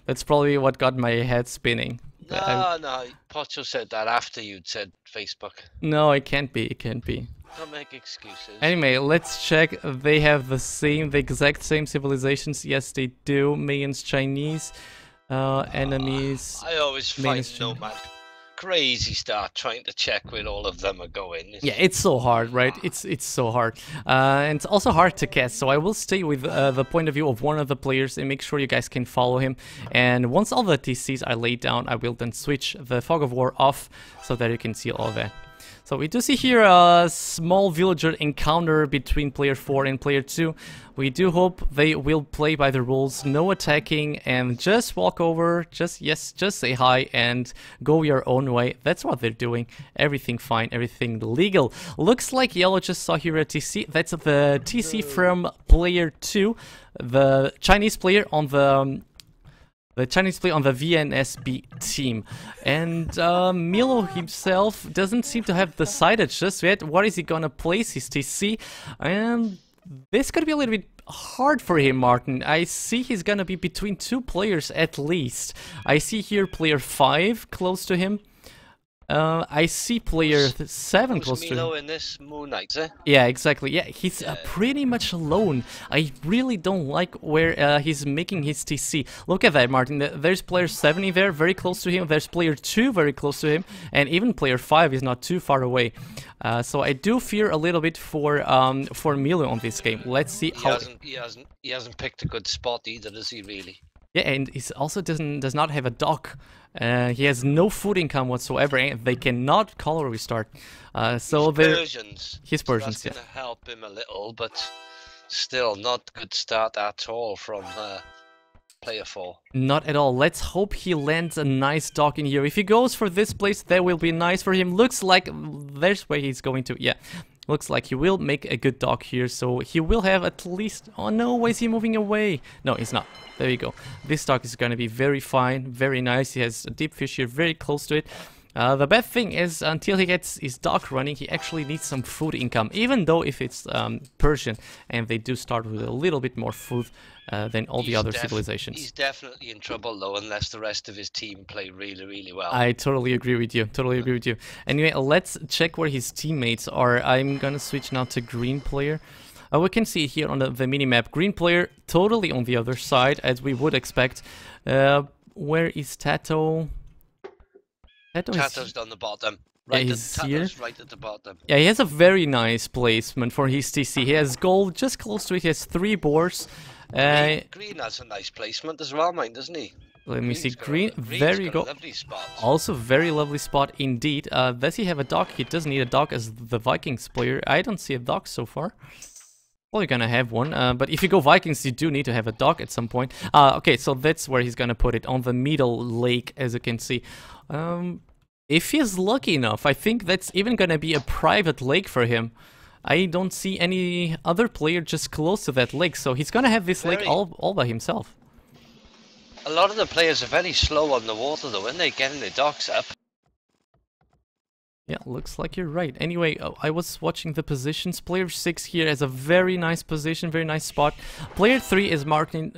That's probably what got my head spinning. No, Pocho said that after you'd said Facebook. No, it can't be. It can't be. Don't make excuses. Anyway, let's check. They have the exact same civilizations. Yes, they do. Mayans Chinese. Enemies. I always find Mayans Nomad crazy start trying to check where all of them are going. Yeah, it's so hard, right? It's so hard. And it's also hard to cast, so I will stay with the point of view of one of the players and make sure you guys can follow him. And once all the TCs are laid down, I will then switch the Fog of War off so that you can see all that. So we do see here a small villager encounter between player 4 and player 2. We do hope they will play by the rules, no attacking, and just walk over, just say hi and go your own way. That's what they're doing. Everything fine, everything legal. Looks like Yellow just saw here a TC. That's the TC from player 2, the Chinese player on the VNSB team. And Milo himself doesn't seem to have decided just yet what is he gonna place his TC, and this could be a little bit hard for him, Martin. I see he's gonna be between two players at least. I see here player 5 close to him. I see player 7 close to Milo him. in this Moon Knight, eh? Yeah, exactly. Yeah, he's pretty much alone. I really don't like where he's making his TC. Look at that, Martin. There's player 70 there, very close to him. There's player 2 very close to him. And even player 5 is not too far away. So I do fear a little bit for Milo on this game. Let's see how... He hasn't picked a good spot either, does he really? Yeah, and he also does not have a dock. He has no food income whatsoever, and they cannot color restart. So his Persians, so that's gonna help him a little, but still not good start at all from player 4. Not at all. Let's hope he lands a nice dock in here. If he goes for this place, that will be nice for him. Looks like there's where he's going to. Yeah. Looks like he will make a good dock here, so he will have at least... Oh no, why is he moving away? No, he's not. There you go. This dock is going to be very fine, very nice. He has a deep fish here, very close to it. The bad thing is, until he gets his dock running, he actually needs some food income, even though if it's Persian, and they do start with a little bit more food than all the other civilizations. He's definitely in trouble, though, unless the rest of his team play really, really well. I totally agree with you, totally agree with you. Anyway, let's check where his teammates are. I'm gonna switch now to green player. We can see here on the minimap, green player totally on the other side, as we would expect. Where is Tato? Tato's on the bottom. Right, yeah, he's here. Right at the bottom. Yeah, he has a very nice placement for his TC. He has gold just close to it. He has 3 boars. Green has a nice placement as well, mine, doesn't he? Let me see. Green, very good. Also, very lovely spot indeed. Does he have a dock? He doesn't need a dock as the Vikings player. I don't see a dock so far. Well, you're gonna have one, but if you go Vikings, you do need to have a dock at some point. Okay, so that's where he's gonna put it, on the middle lake, as you can see. If he's lucky enough, I think that's even gonna be a private lake for him. I don't see any other player just close to that lake, so he's gonna have this lake all by himself. A lot of the players are very slow on the water, though, when they're getting their docks up. Yeah, looks like you're right. Anyway, I was watching the positions. Player 6 here has a very nice position, very nice spot. Player 3, as Martin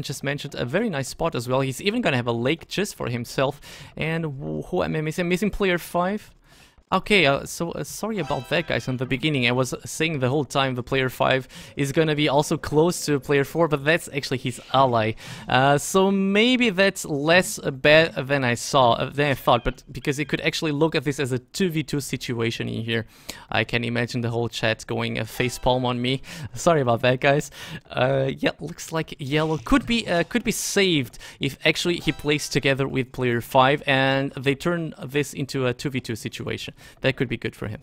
just mentioned, a very nice spot as well. He's even gonna have a lake just for himself. And who am I missing? I'm missing player 5. Okay, so sorry about that, guys. In the beginning, I was saying the whole time the player 5 is gonna be also close to player 4, but that's actually his ally. So maybe that's less bad than I thought, but because he could actually look at this as a 2v2 situation in here. I can imagine the whole chat going facepalm on me. Sorry about that, guys. Yeah, looks like yellow could be saved if actually he plays together with player 5 and they turn this into a 2v2 situation. That could be good for him.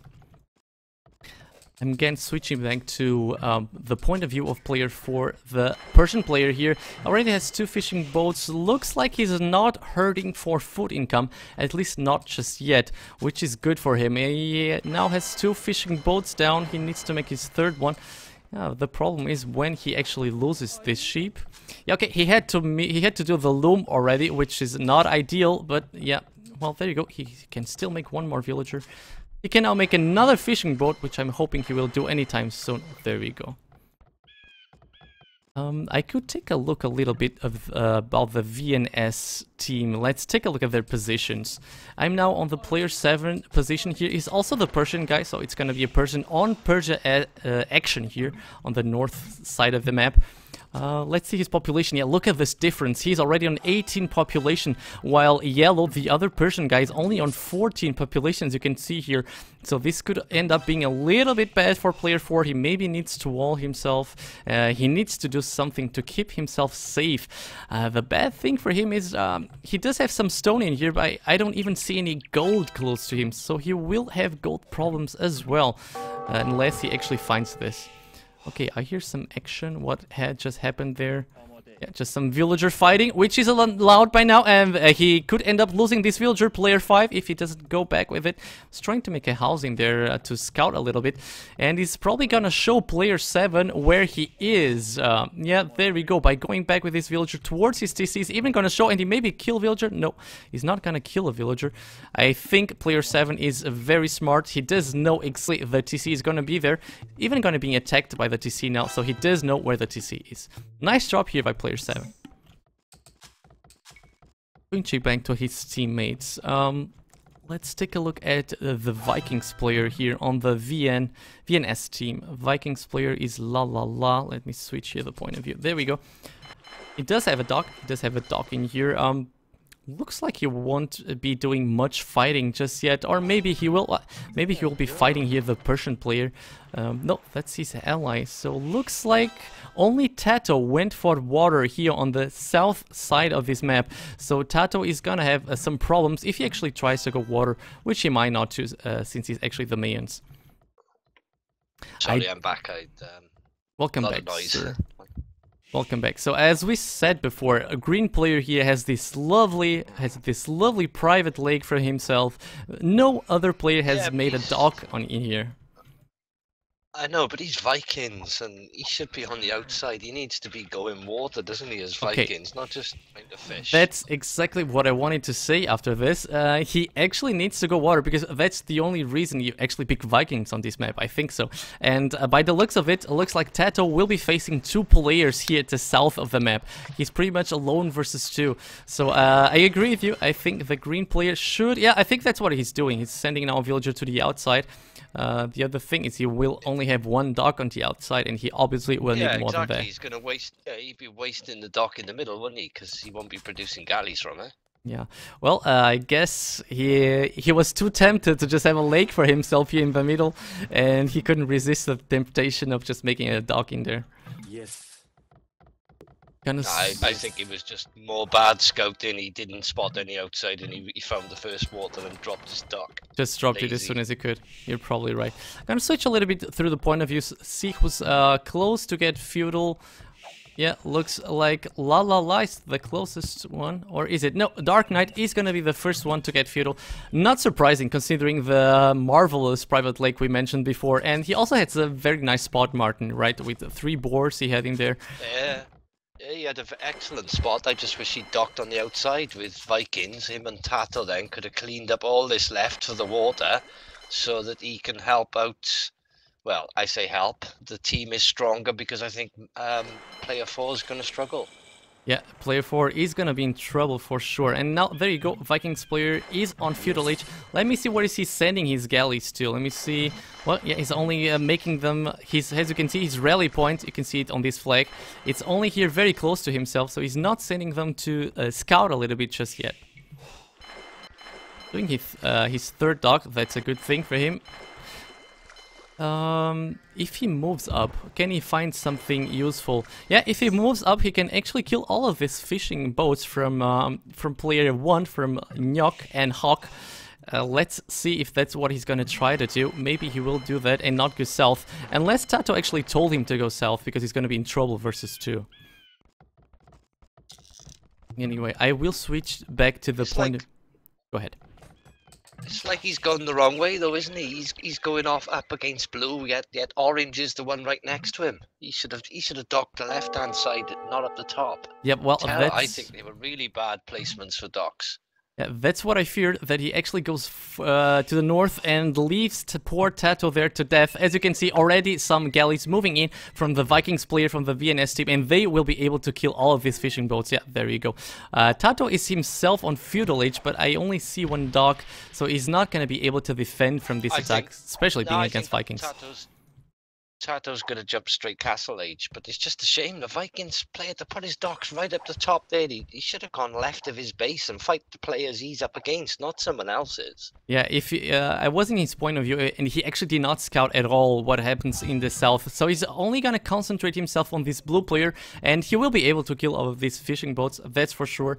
I'm again switching back to the point of view of player 4. The Persian player here already has 2 fishing boats. Looks like he's not hurting for food income, at least not just yet, which is good for him. He now has 2 fishing boats down. He needs to make his 3rd one. The problem is when he actually loses this sheep. Yeah, okay, he had to do the loom already, which is not ideal, but yeah. Well, there you go. He can still make 1 more villager. He can now make another fishing boat, which I'm hoping he will do anytime soon. There we go. I could take a look a little bit of about the VNS team. Let's take a look at their positions. I'm now on the player 7 position here. He's also the Persian guy, so it's gonna be a person on Persia action here on the north side of the map. Let's see his population. Yeah, look at this difference. He's already on 18 population, while Yellow, the other Persian guy, is only on 14 populations, you can see here. So this could end up being a little bit bad for player 4. He maybe needs to wall himself. He needs to do something to keep himself safe. The bad thing for him is he does have some stone in here, but I don't even see any gold close to him. So he will have gold problems as well, unless he actually finds this. Okay, I hear some action. What had just happened there? Yeah, just some villager fighting, which is allowed by now, and he could end up losing this villager, player 5, if he doesn't go back with it. He's trying to make a housing there to scout a little bit, and he's probably gonna show player 7 where he is. Yeah, there we go. By going back with this villager towards his TC, he's even gonna show, and he maybe kill villager. No, he's not gonna kill a villager. I think player 7 is very smart. He does know exactly the TC is gonna be there, even gonna be attacked by the TC now, so he does know where the TC is. Nice job here by player 7. Switching back to his teammates. Let's take a look at the Vikings player here on the VNS team. Vikings player is La La La. Let me switch here the point of view. There we go. He does have a dock. He does have a dock in here. Looks like he won't be doing much fighting just yet, or maybe he will. Maybe he will be fighting here the Persian player. No, that's his ally. So looks like only Tato went for water here on the south side of this map. So Tato is gonna have some problems if he actually tries to go water, which he might not choose since he's actually the Mayans. Sorry, I'm back. Welcome back, sir. Welcome back. So as we said before, a green player here has this lovely private lake for himself. No other player has made a dock in here. I know, but he's Vikings, and he should be on the outside. He needs to be going water, doesn't he, as Vikings, not just trying to fish. That's exactly what I wanted to say after this. He actually needs to go water, because that's the only reason you actually pick Vikings on this map, I think so. And by the looks of it looks like Tato will be facing 2 players here at the south of the map. He's pretty much alone versus 2. So I agree with you. I think the green player should... Yeah, I think that's what he's doing. He's sending now a villager to the outside. The other thing is he will only have 1 dock on the outside, and he obviously will need more than that. He's gonna waste. He'd be wasting the dock in the middle, wouldn't he? Because he won't be producing galleys from it. Yeah. Well, I guess he was too tempted to just have a lake for himself here in the middle, and he couldn't resist the temptation of just making a dock in there. Yes. I think it was just more bad scouting. He didn't spot any outside, and he found the first water and dropped his dock. Just dropped it as soon as he could. You're probably right. I'm gonna switch a little bit through the point of view. Seek was close to get feudal. Yeah, looks like La La La is the closest one, or is it? No, Dark Knight is gonna be the first one to get feudal. Not surprising considering the marvelous private lake we mentioned before, and he also has a very nice spot, Martin, right? With the 3 boars he had in there. Yeah. Yeah, he had an excellent spot. I just wish he docked on the outside with Vikings. Him and Tato then could have cleaned up all this left for the water so that he can help out. Well, I say help. The team is stronger because I think player 4 is going to struggle. Yeah, player 4 is gonna be in trouble for sure. And now, there you go, Vikings player is on feudal age. Let me see where is he sending his galleys to. Let me see. Well, yeah, he's only making them, as you can see, his rally point, you can see it on this flag. It's only here very close to himself, so he's not sending them to scout a little bit just yet. Doing his 3rd dock, that's a good thing for him. If he moves up, can he find something useful? Yeah, if he moves up, he can actually kill all of his fishing boats from player 1, from Nyok and Hawk. Let's see if that's what he's gonna try to do. Maybe he will do that and not go south, unless Tato actually told him to go south, because he's gonna be in trouble versus 2. Anyway, I will switch back to the point. Go ahead. It's like he's gone the wrong way, though, isn't he? He's going off up against blue. Yet orange is the one right next to him. He should have docked the left-hand side, not up the top. Yep. Well, I think they were really bad placements for docks. Yeah, that's what I feared, that he actually goes to the north and leaves poor Tato there to death. As you can see, already some galleys moving in from the Vikings player, from the VNS team, and they will be able to kill all of these fishing boats. Yeah, there you go. Tato is himself on feudal age, but I only see one dock, so he's not going to be able to defend from this attack, especially being against Vikings. Tato's going to jump straight castle age, but it's just a shame the Vikings player to put his docks right up the top there. He should have gone left of his base and fight the players he's up against, not someone else's. Yeah, if I was in his point of view, and he actually did not scout at all what happens in the south, so he's only gonna concentrate himself on this blue player, and he will be able to kill all of these fishing boats, that's for sure.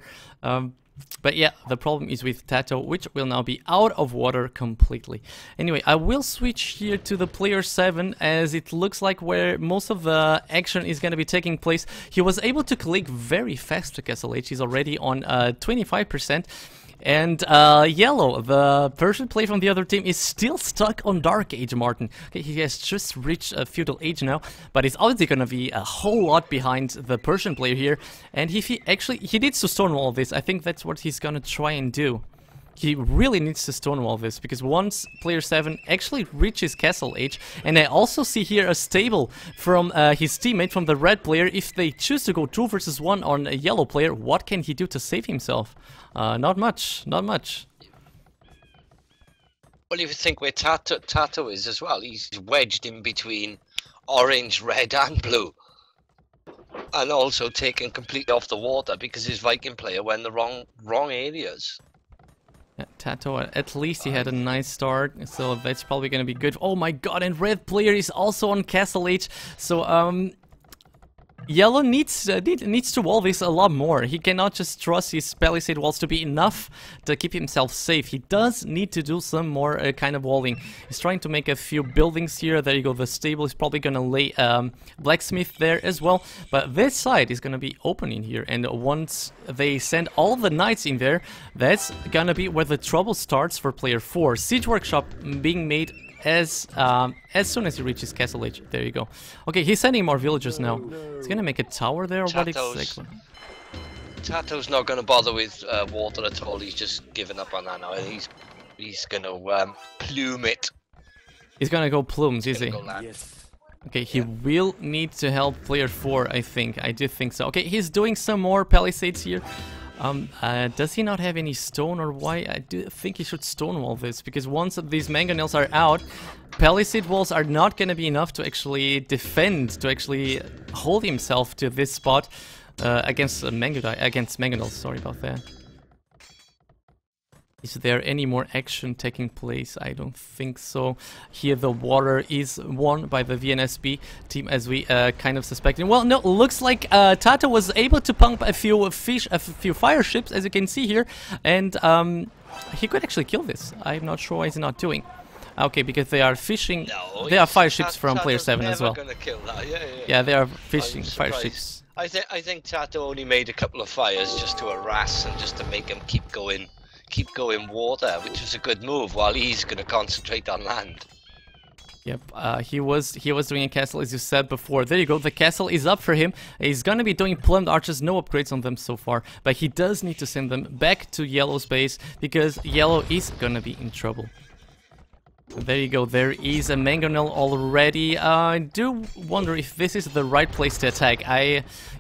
But yeah, the problem is with Tato, which will now be out of water completely. Anyway, I will switch here to the player 7, as it looks like where most of the action is going to be taking place. He was able to click very fast to Castle H. He's already on 25%. And Yellow, the Persian player from the other team, is still stuck on Dark Age, Martin. Okay, he has just reached a Feudal Age now, but he's obviously going to be a whole lot behind the Persian player here. And if he needs to stonewall this. I think that's what he's going to try and do. He really needs to stonewall this, because once player 7 actually reaches Castle Age, and I also see here a stable from his teammate, from the red player, if they choose to go 2 versus 1 on a yellow player, what can he do to save himself? Not much, not much. Well, if you think where Tato is as well, he's wedged in between orange, red and blue. And also taken completely off the water because his Viking player went the wrong areas. Yeah, Tato, at least he had a nice start, so that's probably going to be good. Oh my god, and red player is also on Castle Age, so Yellow needs to wall this a lot more. He cannot just trust his palisade walls to be enough to keep himself safe. He does need to do some more kind of walling. He's trying to make a few buildings here. There you go, the stable is probably going to lay blacksmith there as well. But this side is going to be open in here, and once they send all the knights in there, that's going to be where the trouble starts for player 4. Siege Workshop being made as soon as he reaches Castle Age. There you go. Okay, he's sending more villagers now. He's gonna make a tower there, or what exactly? Tato's not gonna bother with water at all. He's just given up on that now. He's gonna plume it. He's gonna go plumes, is he? Yes. Okay, he will need to help player 4, I think. I do think so. Okay, he's doing some more palisades here. Does he not have any stone, or why? I do think he should stonewall this, because once these mangonels are out, palisade walls are not going to be enough to actually defend, to actually hold himself to this spot against mangonels. Sorry about that. Is there any more action taking place? I don't think so. Here the water is won by the VNSB team, as we kind of suspected. Well, no, looks like Tato was able to pump a few fire ships, as you can see here, and he could actually kill this. I'm not sure why he's not doing. Okay, because they are fishing. No, they are fire ships from player 7 as well. Gonna kill that. Yeah, they are fishing fire ships. I think Tato only made a couple of fires just to harass and just to make him keep going water, which was a good move, while he's going to concentrate on land. Yep, he was doing a castle, as you said before. There you go, the castle is up for him. He's going to be doing plumed archers, no upgrades on them so far, but he does need to send them back to Yellow's base, because Yellow is going to be in trouble. There you go, there is a mangonel already. I do wonder if this is the right place to attack.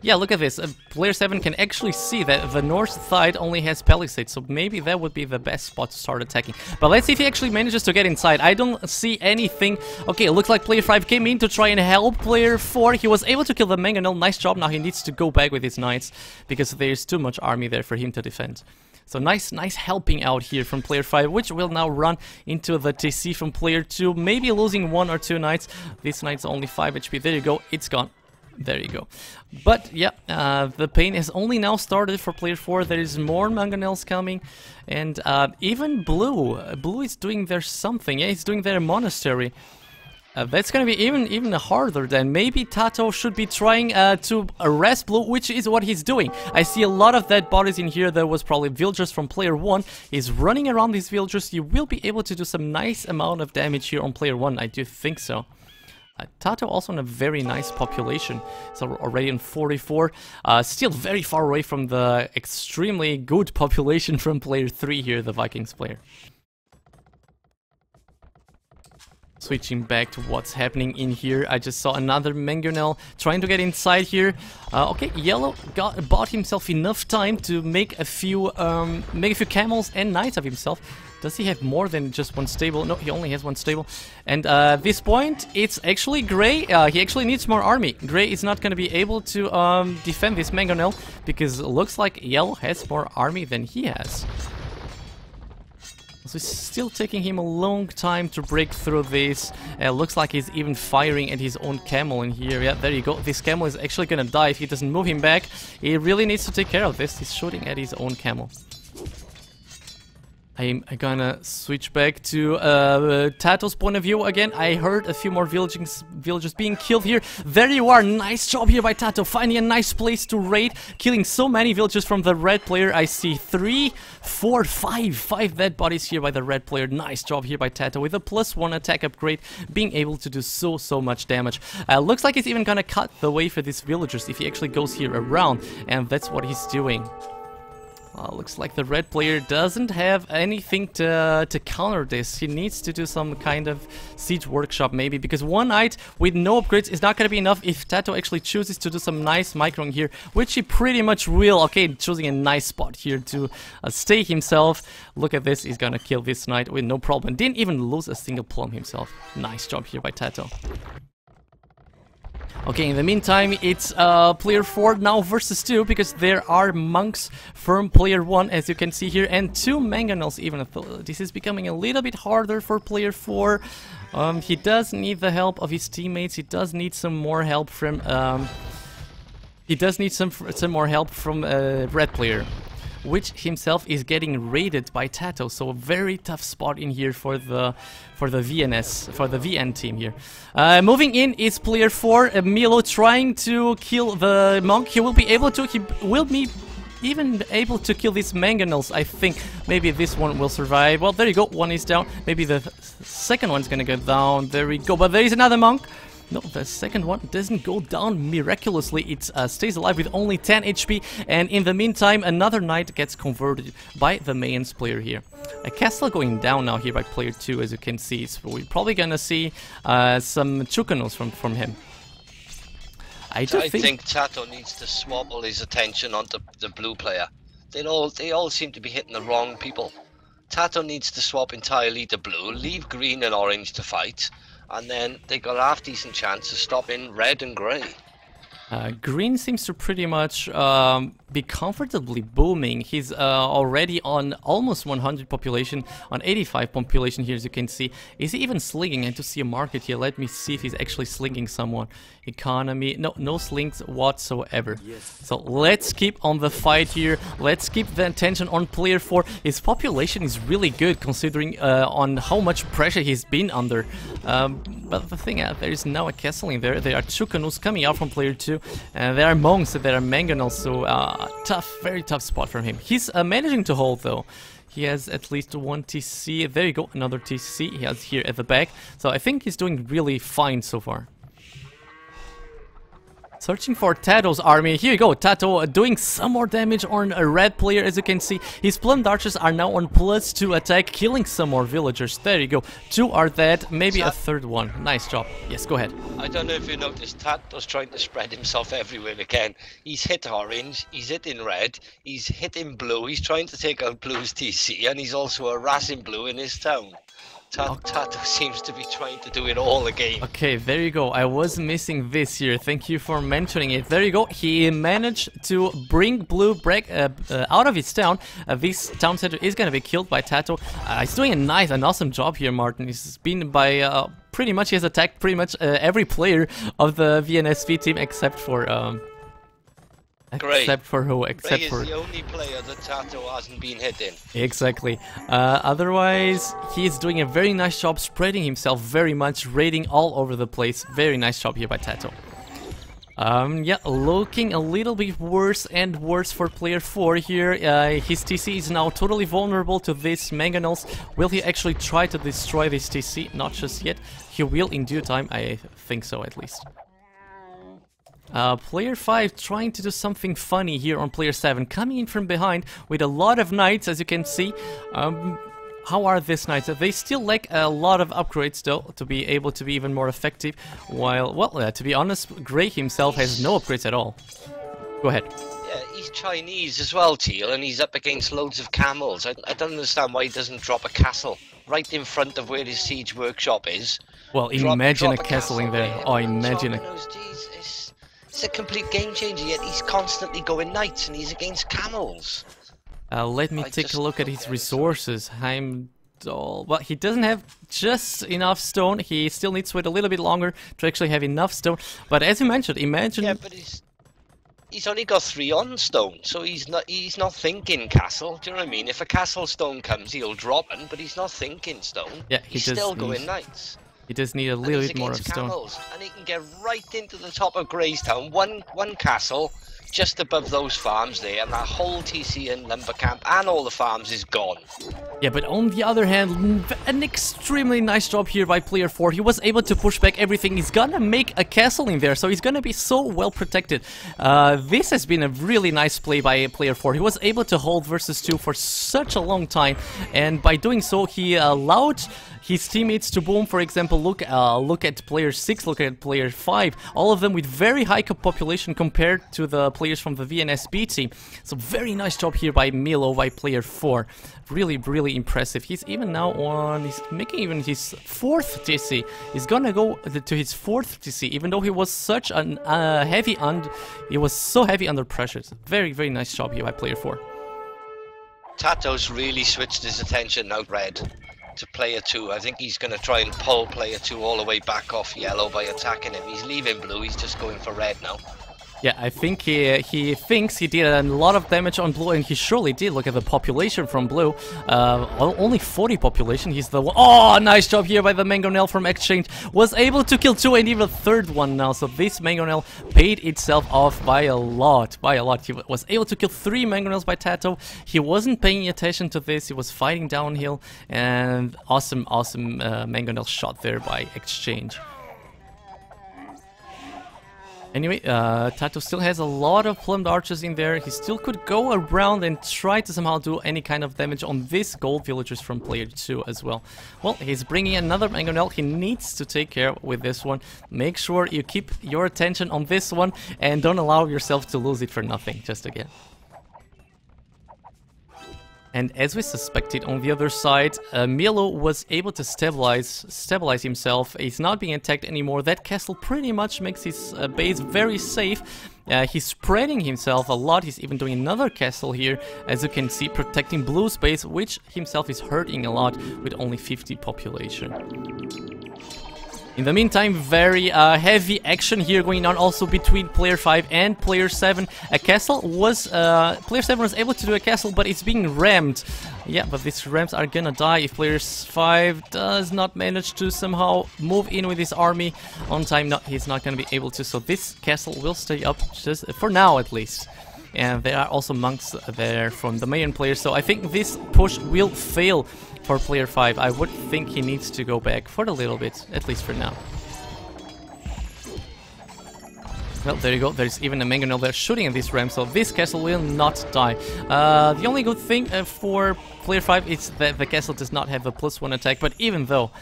Yeah, look at this. Player 7 can actually see that the north side only has palisades, so maybe that would be the best spot to start attacking. But let's see if he actually manages to get inside. I don't see anything. Okay, it looks like player 5 came in to try and help player 4. He was able to kill the mangonel. Nice job. Now he needs to go back with his knights, because there's too much army there for him to defend. So nice helping out here from player 5, which will now run into the TC from player 2, maybe losing 1 or 2 knights. This knight's only 5 HP. There you go, it's gone. There you go. But yeah, the pain has only now started for player 4. There is more mangonels coming, and even Blue is doing their something. Yeah, he's doing their monastery. That's gonna be even harder then. Maybe Tato should be trying to arrest Blue, which is what he's doing. I see a lot of dead bodies in here. There was probably villagers from player 1. He's running around these villagers. You will be able to do some nice amount of damage here on player 1. I do think so. Tato also on a very nice population. So we're already on 44. Still very far away from the extremely good population from player 3 here, the Vikings player. Switching back to what's happening in here, I just saw another Mangonel trying to get inside here. Okay, Yellow bought himself enough time to make a few camels and knights of himself. Does he have more than just one stable? No, he only has one stable. And this point, it's actually Gray. He actually needs more army. Gray is not going to be able to defend this Mangonel because it looks like Yellow has more army than he has. So it's still taking him a long time to break through this. Looks like he's even firing at his own camel in here. Yeah, there you go. This camel is actually gonna die if he doesn't move him back. He really needs to take care of this. He's shooting at his own camel. I'm gonna switch back to Tato's point of view again. I heard a few more villagers being killed here. There you are, nice job here by Tato, finding a nice place to raid, killing so many villagers from the red player. I see 3, 4, 5 dead bodies here by the red player. Nice job here by Tato with a +1 attack upgrade, being able to do so much damage. Looks like he's even gonna cut the way for these villagers if he actually goes here around, and that's what he's doing. Looks like the red player doesn't have anything to counter this. He needs to do some kind of siege workshop maybe, because one knight with no upgrades is not going to be enough if Tato actually chooses to do some nice microing here, which he pretty much will. Okay, choosing a nice spot here to stay himself. Look at this, he's gonna kill this knight with no problem. Didn't even lose a single plum himself. Nice job here by Tato. Okay, in the meantime, it's player 4 now versus 2, because there are monks from player 1, as you can see here, and 2 mangonels even. This is becoming a little bit harder for player 4. He does need the help of his teammates. He does need some more help from red player, which himself is getting raided by Tato. So a very tough spot in here for the VNS, for the VN team here. Moving in is player 4, Milo, trying to kill the monk. He will be able to, even able to kill these mangonels. I think maybe this one will survive. Well, there you go, one is down. Maybe the second one's gonna go down. There we go, but there is another monk. No, the second one doesn't go down miraculously. It stays alive with only 10 HP, and in the meantime another knight gets converted by the mains player here. A castle going down now here by player 2, as you can see. So we're probably gonna see some Chukanos from him. I think Tato needs to swap all his attention onto the blue player. They all seem to be hitting the wrong people. Tato needs to swap entirely to blue, leave green and orange to fight, and then they got a half-decent chance of stopping red and grey. Green seems to pretty much be comfortably booming. He's already on almost 100 population, on 85 population here, as you can see. Is he even slinging? And to see a market here, let me see if he's actually slinging someone. Economy, no slings whatsoever. Yes. So let's keep on the fight here. Let's keep the attention on player 4. His population is really good considering on how much pressure he's been under. But the thing, there is now a castle in there. There are Chukanus coming out from player 2. There are monks, there are mangonels, so tough, very tough spot from him. He's managing to hold though. He has at least 1 TC. There you go, another TC he has here at the back. So I think he's doing really fine so far. Searching for Tato's army. Here you go, Tato doing some more damage on a red player, as you can see. His plumed archers are now on +2 attack, killing some more villagers. There you go, 2 are dead, maybe a third one. Nice job. Yes, go ahead. I don't know if you noticed, Tato's trying to spread himself everywhere again. He's hit orange, he's hit in red, he's hit in blue, he's trying to take out blue's TC, and he's also harassing blue in his town. Tato seems to be trying to do it all again. Okay, there you go. I was missing this here. Thank you for mentioning it. There you go. He managed to bring blue break out of his town. This town center is going to be killed by Tato. He's doing an awesome job here, Martin. He's been by pretty much, he has attacked pretty much every player of the VNSV team except for Except for who? Except Ray for is the only player that Tato hasn't been hit in. Exactly. Otherwise, he's doing a very nice job spreading himself very much, raiding all over the place. Very nice job here by Tato. Yeah, looking a little bit worse and worse for player 4 here. His TC is now totally vulnerable to these mangonels. Will he actually try to destroy this TC? Not just yet. He will in due time, I think so at least. Player 5 trying to do something funny here on player 7, coming in from behind with a lot of knights, as you can see. How are these knights? They still lack a lot of upgrades though to be able to be even more effective, while, well, to be honest, Grey himself has no upgrades at all. Go ahead. Yeah, he's Chinese as well, Teal, and he's up against loads of camels. I don't understand why he doesn't drop a castle right in front of where his siege workshop is. Well, imagine a castle in there. Oh, imagine a... It's a complete game changer, yet he's constantly going knights and he's against camels. Let me take a look at his resources. Well, he doesn't have just enough stone. He still needs to wait a little bit longer to actually have enough stone. But as you mentioned, imagine... Yeah, but he's only got 3 on stone, so he's not thinking castle. Do you know what I mean? If a castle stone comes, he'll drop it, but he's not thinking stone. Yeah, he's still going knights. He does need a little bit more of stone. And he can get right into the top of Greystown. One castle just above those farms there, and that whole TC and lumber camp and all the farms is gone. Yeah, but on the other hand, an extremely nice job here by player 4. He was able to push back everything. He's gonna make a castle in there, so he's gonna be so well protected. This has been a really nice play by player 4. He was able to hold versus 2 for such a long time, and by doing so, he allowed his teammates to boom. For example, look at player 6, look at player 5, all of them with very high population compared to the players from the VNS B team. So very nice job here by Milo, by player 4. Really, really impressive. He's even now on, he's making even his 4th TC. He's gonna go to his 4th TC, even though he was such an he was so heavy under pressure. Very, very nice job here by player 4. Tato's really switched his attention now red to player 2. I think he's going to try and pull player 2 all the way back off yellow by attacking him. He's leaving blue, he's just going for red now. Yeah, I think he thinks he did a lot of damage on blue, and he surely did. Look at the population from blue. Only 40 population. He's the one. Oh, nice job here by the Mangonel from Exchange. Was able to kill 2 and even a 3rd one now. So this Mangonel paid itself off by a lot. He was able to kill 3 Mangonels by Tato. He wasn't paying attention to this. He was fighting downhill, and awesome Mangonel shot there by Exchange. Anyway, Tato still has a lot of plumbed archers in there. He still could go around and try to somehow do any kind of damage on these gold villagers from player 2 as well. Well, he's bringing another Mangonel. He needs to take care with this one. Make sure you keep your attention on this one and don't allow yourself to lose it for nothing, just again. And as we suspected, on the other side, Milo was able to stabilize himself. He's not being attacked anymore. That castle pretty much makes his base very safe. He's spreading himself a lot. He's even doing another castle here, as you can see, protecting blue space, which himself is hurting a lot with only 50 population. In the meantime, very heavy action here going on also between player 5 and player 7. A castle was... player 7 was able to do a castle, but it's being rammed. Yeah, but these rams are gonna die if player 5 does not manage to somehow move in with his army on time. No, he's not gonna be able to, so this castle will stay up, just for now at least. And there are also monks there from the main players, so I think this push will fail for player 5. I would think he needs to go back for a little bit, at least for now. Well, there you go. There's even a Mangonel there shooting at this ram, so this castle will not die. The only good thing for player 5 is that the castle does not have a +1 attack, but even though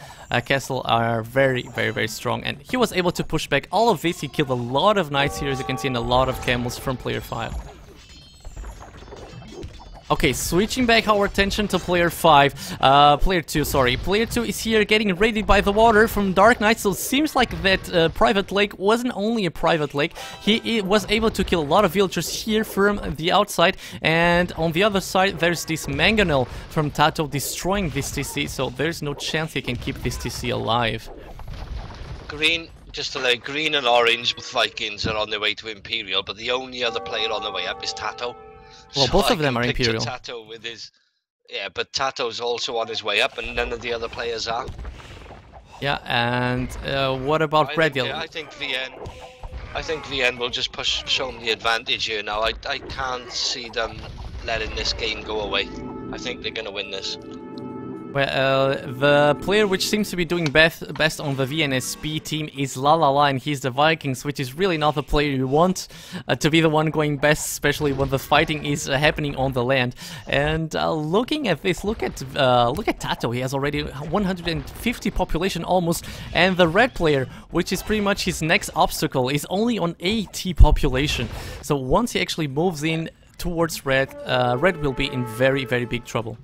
castle are very, very, very strong, and he was able to push back all of this. He killed a lot of knights here, as you can see, and a lot of camels from player 5. Okay, switching back our attention to player 5, player 2, sorry. Player 2 is here getting raided by the water from Dark Knight, so it seems like that private lake wasn't only a private lake. He was able to kill a lot of villagers here from the outside, and on the other side there's this Mangonel from Tato destroying this TC, so there's no chance he can keep this TC alive. Green, just to let green and orange, both Vikings are on their way to Imperial, but the only other player on the way up is Tato. Well, so both of them are Imperial. Tato with his, yeah, but Tato's also on his way up, and none of the other players are. Yeah, and what about Red Yellow? I think VN. I think VN will just show them the advantage here now. I can't see them letting this game go away. I think they're going to win this. Well, the player which seems to be doing best on the VNS team is LaLaLa, and he's the Vikings, which is really not the player you want to be the one going best, especially when the fighting is happening on the land. And looking at this, look at Tato. He has already 150 population almost, and the red player, which is pretty much his next obstacle, is only on 80 population. So once he actually moves in towards red, red will be in very, very big trouble.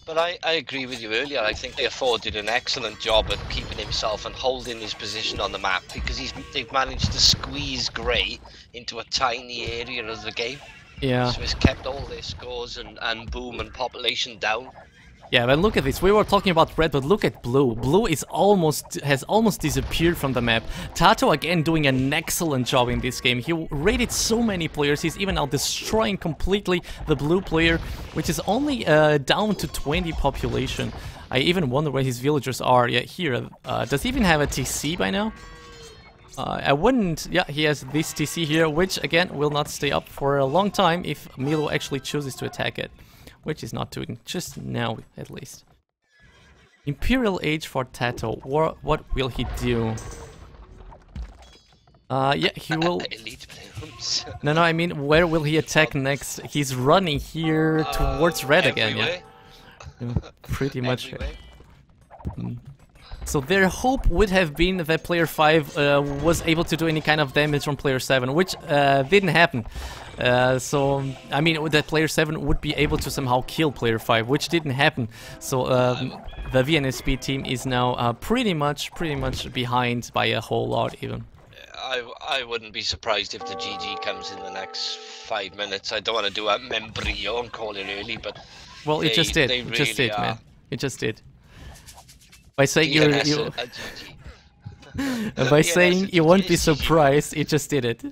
But I agree with you earlier. I think They4 did an excellent job at keeping himself and holding his position on the map, because they've managed to squeeze Grey into a tiny area of the game. Yeah. So it's kept all their scores and boom and population down. Yeah, but look at this. We were talking about red, but look at blue. Blue is has almost disappeared from the map. Tato again doing an excellent job in this game. He raided so many players. He's even now destroying completely the blue player, which is only down to 20 population. I even wonder where his villagers are. Yeah, here. Does he even have a TC by now? I wouldn't. Yeah, he has this TC here, which again will not stay up for a long time if Milo actually chooses to attack it. Which is not doing just now, at least. Imperial Age for Tato. What will he do? Yeah, he will. Elite blooms. No, I mean, where will he attack next? He's running here towards red again. Yeah, pretty much. So their hope would have been that player 5 was able to do any kind of damage on player 7, which didn't happen. So, I mean, that player 7 would be able to somehow kill player 5, which didn't happen. So, the VNS team is now pretty much behind by a whole lot, even. I wouldn't be surprised if the GG comes in the next 5 minutes. I don't want to do a membrillo and call it early, but... Well, it just did. It just did, man. It just did. By saying by saying you won't be surprised, it just did it.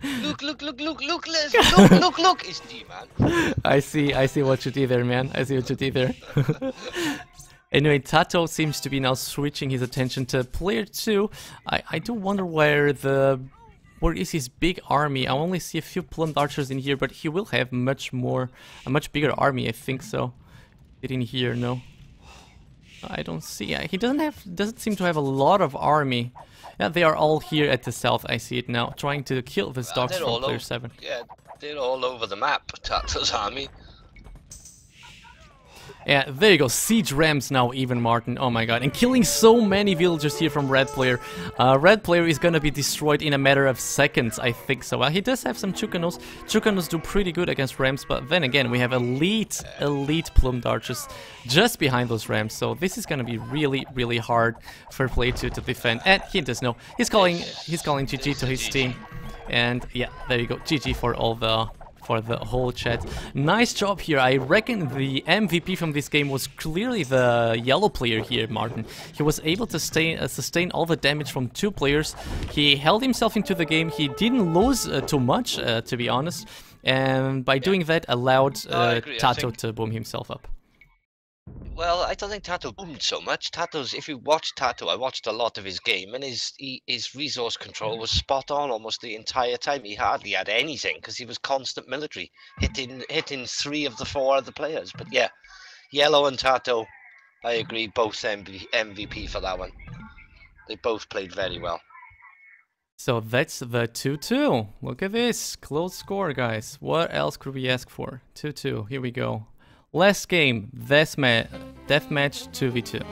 Look, it's G, man. I see what you did there, man. I see what you did there. Anyway, Tato seems to be now switching his attention to player 2. I do wonder where is his big army. I only see a few plumed archers in here, but he will have a much bigger army, I think so. It in here, no. I don't see. He doesn't seem to have a lot of army. Yeah, they are all here at the south. I see it now, trying to kill this dogs from player 7. Yeah, they're all over the map. Tato's army. Yeah, there you go. Siege Rams now even, Martin. Oh my god. And killing so many villagers here from red player. Red player is gonna be destroyed in a matter of seconds, I think so. Well, he does have some Chukanos. Chukanos do pretty good against Rams, but then again, we have elite plumed archers just behind those Rams. So this is gonna be really hard for player 2 to defend. And he does know. He's calling GG to his team. And yeah, there you go. GG for all the whole chat. Nice job here. I reckon the MVP from this game was clearly the yellow player here, Martin. He was able to sustain all the damage from 2 players. He held himself into the game. He didn't lose too much, to be honest. And by doing that, allowed Tato to boom himself up. Well, I don't think Tato boomed so much. If you watch Tato, I watched a lot of his game, and his resource control was spot on almost the entire time. He hardly had anything because he was constant military, hitting 3 of the 4 other players. But yeah, Yellow and Tato, I agree, both MVP for that one. They both played very well. So that's the 2-2. Look at this. Close score, guys. What else could we ask for? 2-2. Here we go. Last game, deathmatch 2v2.